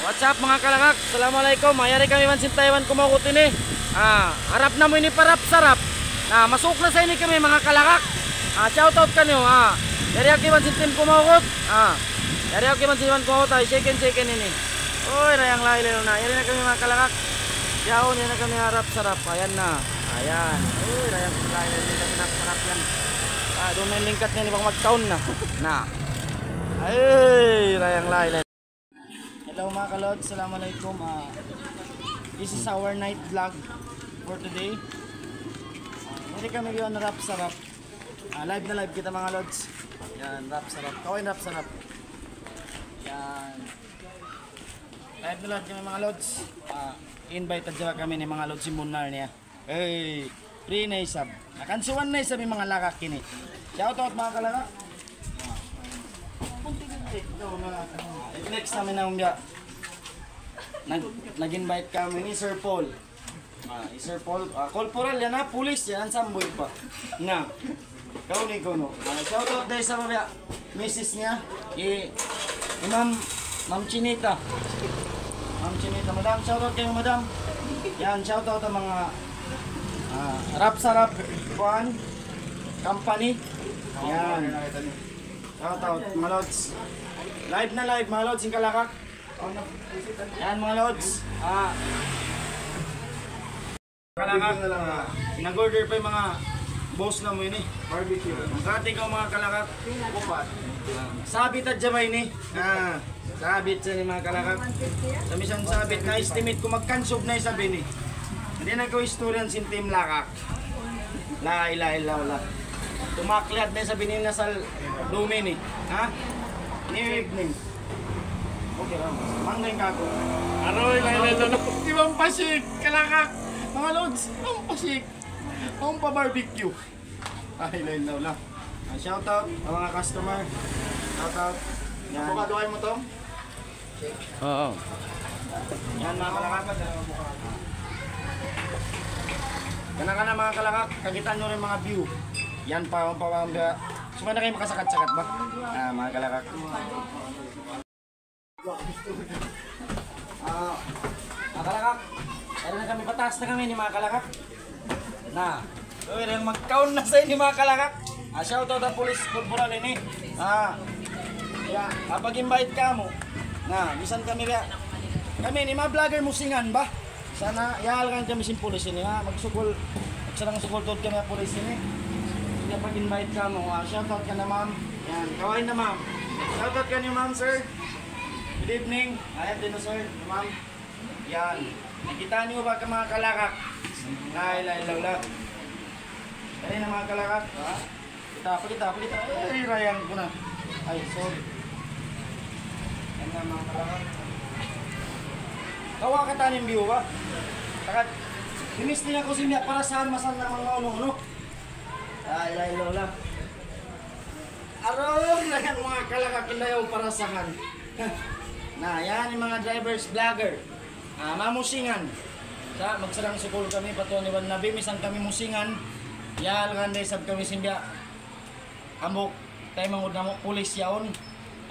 What's up mga kalakak? Assalamualaikum. Mayari kami man Taiwan kumakot ini. Harap na mo ini parap sarap. Masuk na sa ini kami mga kalakak. Shout out kanyo. Dari aki man Tim kumakot. Dari aki man Taiwan kumakot ay second ini. Oy, rayang lailay na. Yari na kami mga kalakak. Yaon yan na kami harap sarap. Ayan na. Ayan. Uy, rayang lailay na kami sarap yan. Doon na yung lingkat niya ni bang mag-town na. Ay, rayang lailay. Hello mga kalod, assalamualaikum. This is our night vlog for today. Hindi kami yun na rap sarap. Live na live kita mga lods. Yan, rap sarap. Kawin rap sarap. Yan. Live na live kami mga lods. Invite dyan kami ni mga lods si Munar niya. Hey, free na isab. Nakansuan na isab yung mga lakak kini. Shout out mga kalaka. Next namin na umbya. Nag-invite kami ni Sir Paul. Sir Paul, corporal yan ha, police yan, samboy pa. Na, ikaw ni Kono. Shout out dahil sa mga misis niya, Ma'am Chinita. Ma'am Chinita, madam, shout out kayo madam. Yan, shout out ang mga rap sarap kuhan, company. Yan. Shout out mga lods. Live na live mga lods, yung kalakak. Yan mga lods. Kalakak, nag-order pa yung mga boss na mo yun eh. Barbecue. Magkati ka mga kalakak. Sabit at jamay ni. Sabit sa mga kalakak. Sa misang sabit na estimate ko magkansog na isabi ni. Hindi na ko historian sin team lakak. La ila ila wala. Tumakliat na sabi nila sa lumi ni. New evening. Okay lang. Manggain ka ako. Aroy, lailay. Ibang pasik, kalakak. Mga lods, ang pasik. Ang pa-barbecue. Ay, lailay lang. Shout out sa mga customer. Shout out. Yan. Bukaduhay mo to? Oo. Yan mga kalakak. Kana mga kalakak. Kagitan nyo rin mga view. Yan pa ang pawamba. Suma na kayo makasakat-sakat ba? Mga kalakak. Mga kalakak. Pero na kami pataas na kami ni mga kalakak. Pero mag-count na sa inyo mga kalakak. Shout out ang police corporal ini. Pag-invite ka mo. Bisan kami rin. Kami ni mga vlogger musingan ba? Sana ihalkan kami sin police ini. Magsugol. Magsarang sugol tod kami ang police ini. Kaya pag-invite ka mo. Shout out ka na ma'am. Yan. Kawain na ma'am. Shout out ka niyo ma'am sir. Good evening. Ayan din na sir. Ma'am. Yan. Nakita niyo ba ka mga kalakak? Lailay. Kaya na mga kalakak. Pakita. Ay, rayang ko na. Ay, sorry. Yan na mga kalakak. Kawa ka tanim view ba? Takat, bimis din ako siya para saan masal na mga ano. Ay, lola. Aron na yan mga kalakak ilayaw para saan. Yan yung mga drivers vlogger. Mamusingan. Magsarang sukul kami patuan ni Nabi misang kami musingan. Lang anday sab kami simbya. Amok tayo mangud na mo pulis yaon.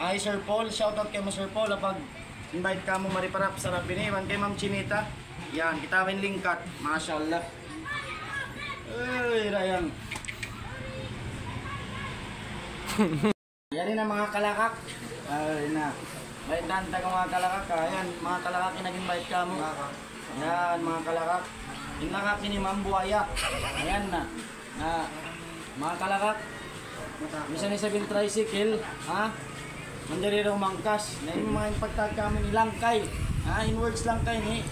Ay Sir Paul, shout out kay mo Sir Paul pag invite ka mo mariparap sarap ini man kay Ma'am Chinita. Yan, kita rin lingkat. Masyaallah. Ay, rayang. Yan na mga kalakak. Ay na. May tanta ka mga kalakak. Ayan, mga kalakak nag-invite ka mo. Ayan, mga kalakak. Yung lakak ni Ma'am Buaya. Ayan na. Mga kalakak. Misa ni sabing tricycle. Mandari raw mangkas. Na yung mga pagtag kami ni Langkay. Inwards Langkay ni.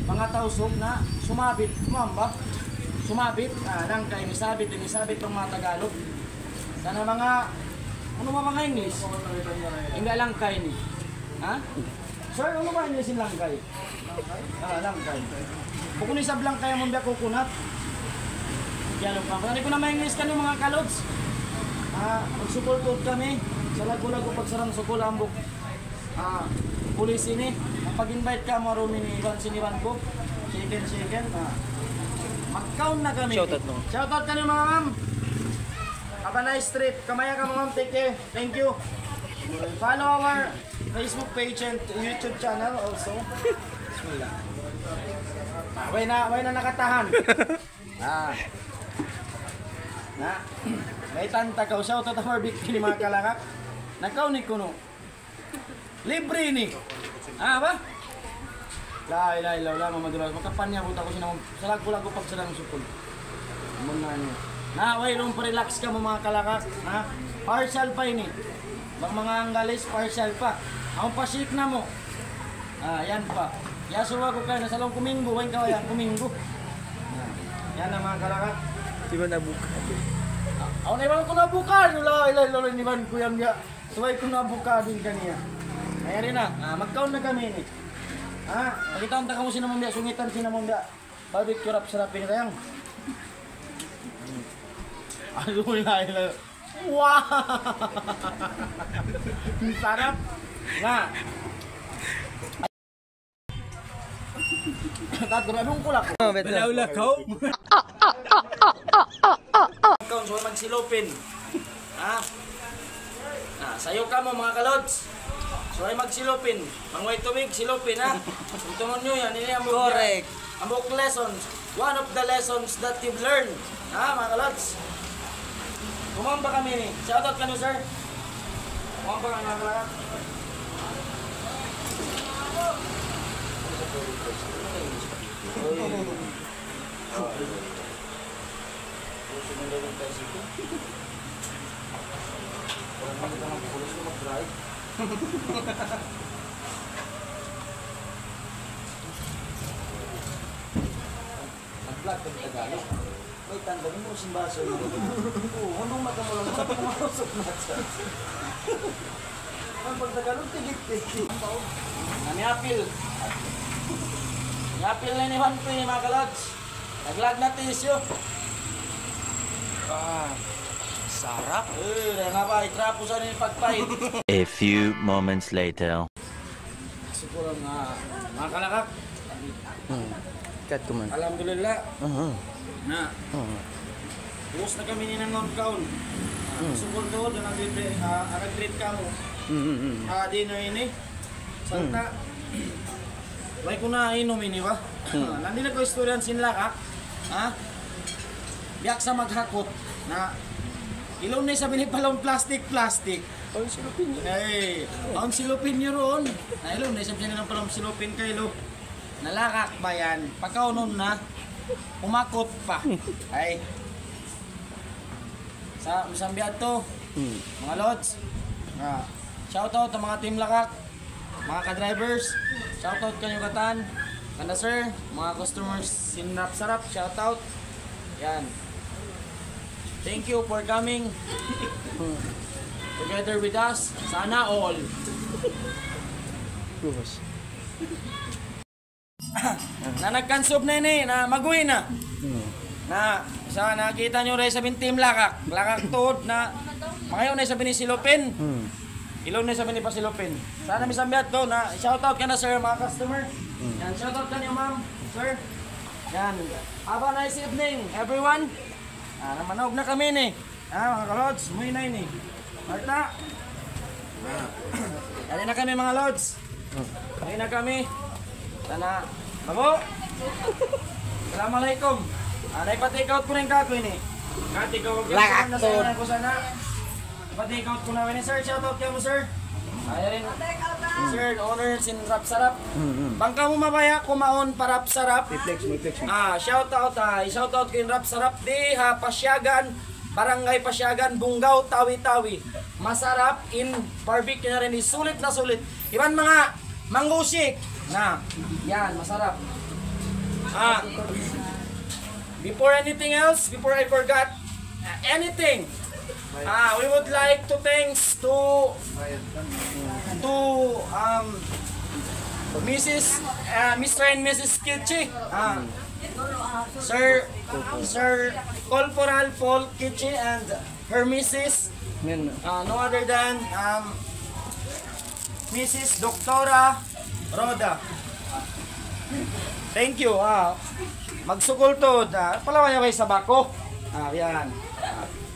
Mga tausok na sumabit. Ma'am ba? Sumabit. Langkay, nisabit ng mga Tagalog. Sana mga, ano mga English? Hindi Langkay ni. Sir, ano ba English yung Langkay? Langkay. Kung isab Langkay mo biya kukunat. Yan pa. Kung ko na ma-English ka mga kalods. Magsupultod kami. Sa lago-lago pagsarang sukul ambok. Pulis ini. Pag-invite ka mo rumi ni Ivan Sinivan ko. Chicken. Mag-count na kami. Shoutout ka niyo mga ma'am. Have a nice trip. Kamaya ka ma'am. Take care. Thank you. Follow our Facebook page and YouTube channel also. Bismillah. Way na nakatahan. Na. May tanta ka shout out for bikini mga kalakak. Nakaw ni kuno. Libre ni. Ba? La ilaha illallah Muhammadur Rasulullah. Makapanya buta ko sinang salag ko pag silang supol. Muna niyo. Na way long relax ka mo mga kalakak, ha? Partial pa ini. Mga anggalis partial pa. Ang pasik na mo. Yan pa. Yasuwa ko kayo, nasa lang kuminggo, wain ka yan, kuminggo. Yan ang mga kalakak. Di ba nabuka? Ako na iban ko nabuka, lalo ni Iban ko yan niya. Suway ko nabuka din kaniya. Kaya rin na, mag-count na kami ni. Nakita ka mo sinamambya, sungitan sinamambya. Barbecue rap sarapin kayang. Ano mo na. Wow! Sarap! Nga! Tatrabong kulak ko. Balawlakaw? Ikaw, so magsilupin. Sayo ka mo mga kalods. So ay magsilupin. Mangway tubig, silupin ha. Tungon nyo yan. Correct. Amok lessons. One of the lessons that you've learned. Mga kalods. Kumamba kami ni. Shoutout ka nyo sir. Kumamba ka mga kalods. Nag-vlog ka Tagalog. May tanda mo simbaso. Anong matamulang sa pumasok na siya? Ang pagtagalog tigit-tigit. Nami-apil. Nami-apil na ni Juan P. mga kalods. Nag-vlog na tisyo. Sarap. Nga ba, itrapo sa nila pagpahit. A few moments later. Siguro mga kalakak. Kat ko man. Alhamdulillah. Na. Bukas na kami ni ng non-count. Sugod doon, nag-greet ka mo. Dinner ini. Salta. May ko na inom ini ba? Nandito na ko istoryan sinlaka. Biyak sa maghakot. Na ilaw na sabi ni palong plastic. Ang silupin niya. Ang silupin nyo roon. Na ilaw na sabi niya ng palong silupin kayo. Nalakak ba yan? Pagkaunon na, umakot pa. Ay. Sa Musambiyat to, mga lods. Shoutout sa mga team lakak, mga ka-drivers. Shoutout kanyo katan. Kanda sir, mga customers sinrap sarap. Shoutout. Yan. Thank you for coming together with us. Sana all. Bukas. Na nagkansob na ini, na maguwi na. Na sa nakita nyo rin sabi team lakak tuod na makayaw na sabi ni Silupin. Ilaw na sabi ni Pasilupin. Sana may sambiat to na shoutout ka na sir mga customer. Yan, shoutout ka niyo ma'am, sir. Yan. Have a nice evening everyone. Manog na kami ni. Mga kalods, muy na ini. Marta. Yan na kami mga lods. Yan na kami. Sana, bago. Assalamualaikum. Naipa-take out ko na yung kakoy ni. Take out ko sana. Ipa-take out ko na rin. Sir, shoutout kayo mo sir. Ayan rin. Sir, owner sin Rap Sarap. Bangka mo mabaya, kumaon parap sarap. Shoutout shoutout ko yung Rap Sarap. Di ha, Pasyagan. Barangay Pasyagan, Bungaw, Tawi-Tawi. Masarap in barbecue na rin. Sulit na sulit. Iban mga manggusik. Na, yan, masarap. Before anything else, before I forgot anything, we would like to thanks to Mr. and Mrs. Kichi, Sir Corporal Paul Kichi and her Mrs. No other than Mrs. Doktora Roda. Thank you. Magsugol to. Palawan niya kayo sa bako. Yan.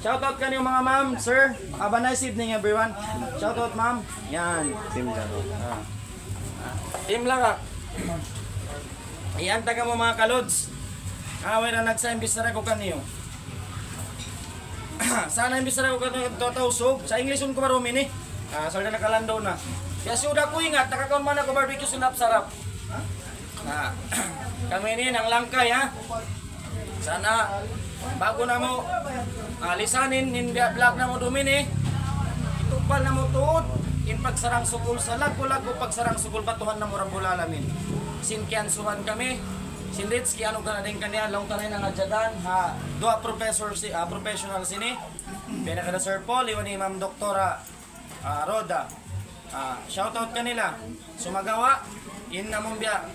Shoutout kanyo mga ma'am, sir. Have a nice evening everyone. Shoutout ma'am. Yan. Team Larok. Team Lakak. Iyan taga mo mga kalods. Away na nagsa-imbis na ko kanyo. Sana imbis na ko kanyo tatausog. Sa English ko marumi ni. Salda nakalandaw na. Kaya suda ko ingat, nakakaon man ako barbecue sarap. Kami ni ng langkay ha. Sana bago na mo lisanin in vlog na mo dumini. Itupal na mo tuod. In pagsarang sukul sa lago-lago pagsarang sukul batuhan na mo rambulalamin. Sinkian suhan kami. Sinditski ano ka na din kanya long tanay na nadyadan ha. Dua professional sini. Pena kada Sir Paul, iwan ni Ma'am Doktora Roda. Shoutout kanila. Sumagawa in namong biya.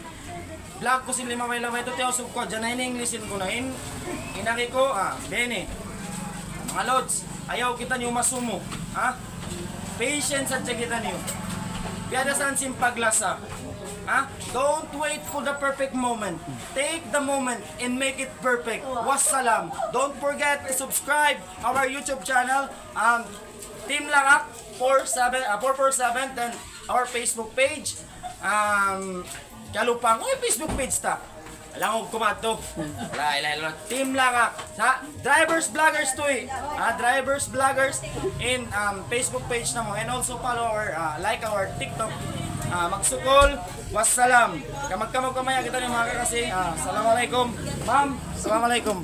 Vlog ko sila maway-laway ito tiyaw sub ko. Diyan na in-Englishin ko na inaki ko. Bene. Mga lods, ayaw kita niyo masumo. Patience at kita niyo. Biyada saan simpaglasa. Don't wait for the perfect moment. Take the moment and make it perfect. Wassalam. Don't forget to subscribe our YouTube channel. Team Lakak 447 then our Facebook page. Kalupang, Facebook page ta. Langog kumato. Wala. Team Lakak. Sa drivers vloggers to drivers vloggers in Facebook page na mo and also follow our like our TikTok. Magsukol. Wassalam. Kamag-kamag kamaya kita ni mga kakasi. Assalamualaikum. Ma'am, assalamualaikum.